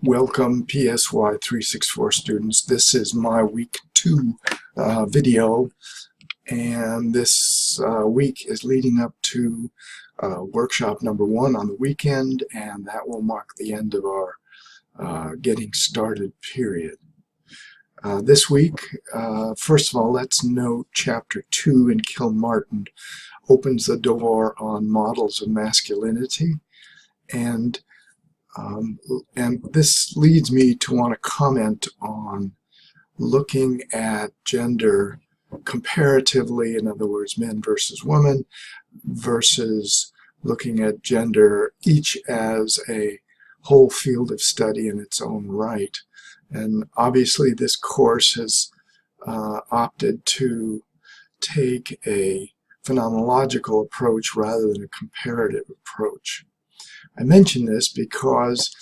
Welcome PSY 364 students. This is my week 2 video, and this week is leading up to workshop number 1 on the weekend, and that will mark the end of our getting started period. This week, first of all, let's note chapter 2 in Kilmartin opens the door on models of masculinity, and this leads me to want to comment on looking at gender comparatively, in other words, men versus women, versus looking at gender each as a whole field of study in its own right. And obviously this course has opted to take a phenomenological approach rather than a comparative approach. I mention this because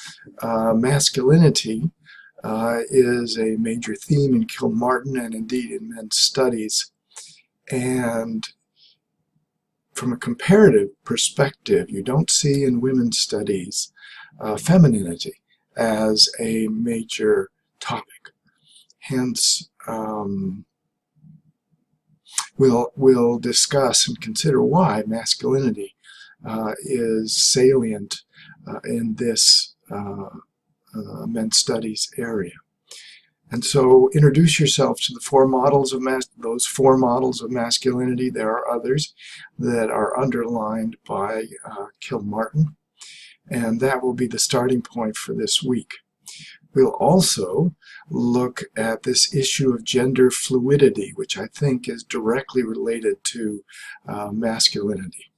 masculinity is a major theme in Kilmartin and indeed in men's studies. And from a comparative perspective, you don't see in women's studies femininity as a major topic. Hence, we'll discuss and consider why masculinity is salient in this men's studies area. And so introduce yourself to the those four models of masculinity. There are others that are underlined by Kilmartin, and that will be the starting point for this week. We'll also look at this issue of gender fluidity, which I think is directly related to masculinity.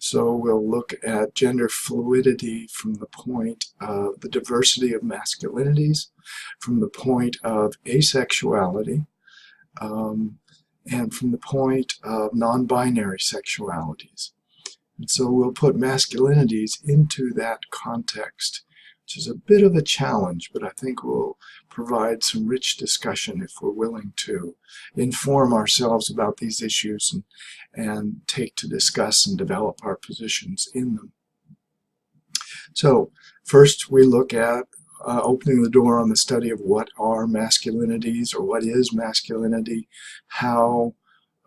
So we'll look at gender fluidity from the point of the diversity of masculinities, from the point of asexuality, and from the point of non-binary sexualities. And so we'll put masculinities into that context, which is a bit of a challenge, but I think will provide some rich discussion if we're willing to inform ourselves about these issues and take to discuss and develop our positions in them. So first we look at opening the door on the study of what are masculinities, or what is masculinity, how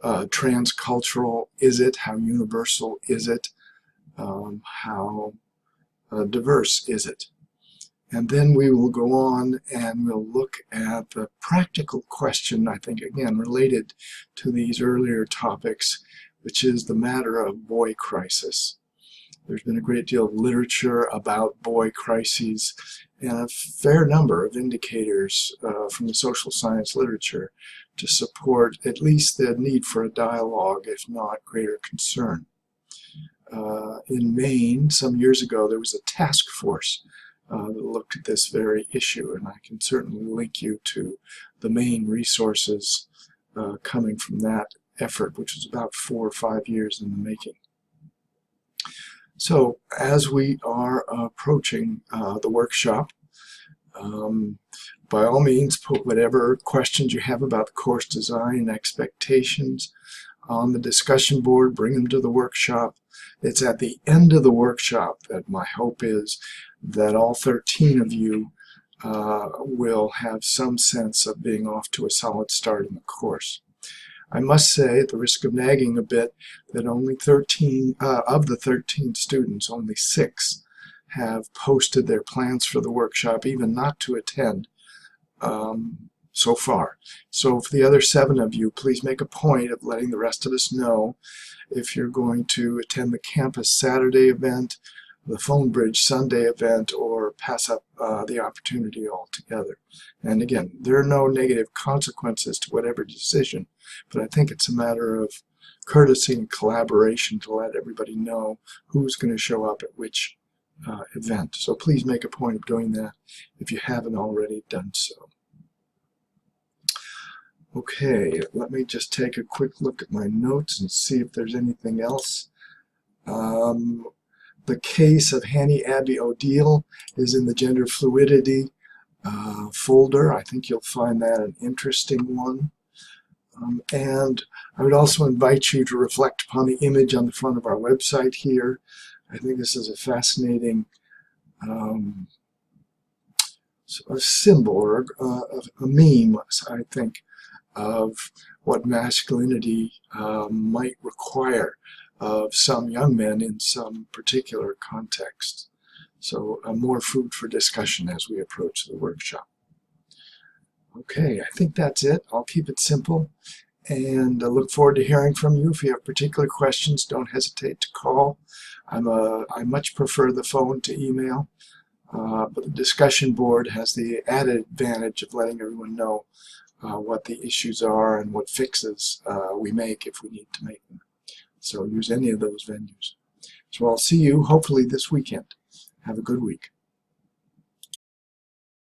transcultural is it, how universal is it, how diverse is it. And then we will go on and we'll look at the practical question, I think, again, related to these earlier topics, which is the matter of boy crisis. There's been a great deal of literature about boy crises and a fair number of indicators from the social science literature to support at least the need for a dialogue, if not greater concern. In Maine, some years ago, there was a task force that looked at this very issue, and I can certainly link you to the main resources coming from that effort, which was about 4 or 5 years in the making. So as we are approaching the workshop, by all means put whatever questions you have about the course design and expectations on the discussion board, bring them to the workshop. It's at the end of the workshop that my hope is that all 13 of you will have some sense of being off to a solid start in the course. I must say, at the risk of nagging a bit, that only 13 of the 13 students, only 6 have posted their plans for the workshop, even not to attend so far. So for the other 7 of you, please make a point of letting the rest of us know if you're going to attend the campus Saturday event, the Phone Bridge Sunday event, or pass up the opportunity altogether. And again, there are no negative consequences to whatever decision, but I think it's a matter of courtesy and collaboration to let everybody know who's going to show up at which event. So please make a point of doing that if you haven't already done so. Okay, let me just take a quick look at my notes and see if there's anything else. The case of Hanny Abbey O'Deal is in the gender fluidity folder. I think you'll find that an interesting one. And I would also invite you to reflect upon the image on the front of our website here. I think this is a fascinating a symbol or a meme, I think, of what masculinity might require of some young men in some particular context. So more food for discussion as we approach the workshop. Okay, I think that's it. I'll keep it simple, and I look forward to hearing from you. If you have particular questions, don't hesitate to call. I much prefer the phone to email, but the discussion board has the added advantage of letting everyone know what the issues are and what fixes we make if we need to make them. So use any of those venues. So I'll see you hopefully this weekend. Have a good week.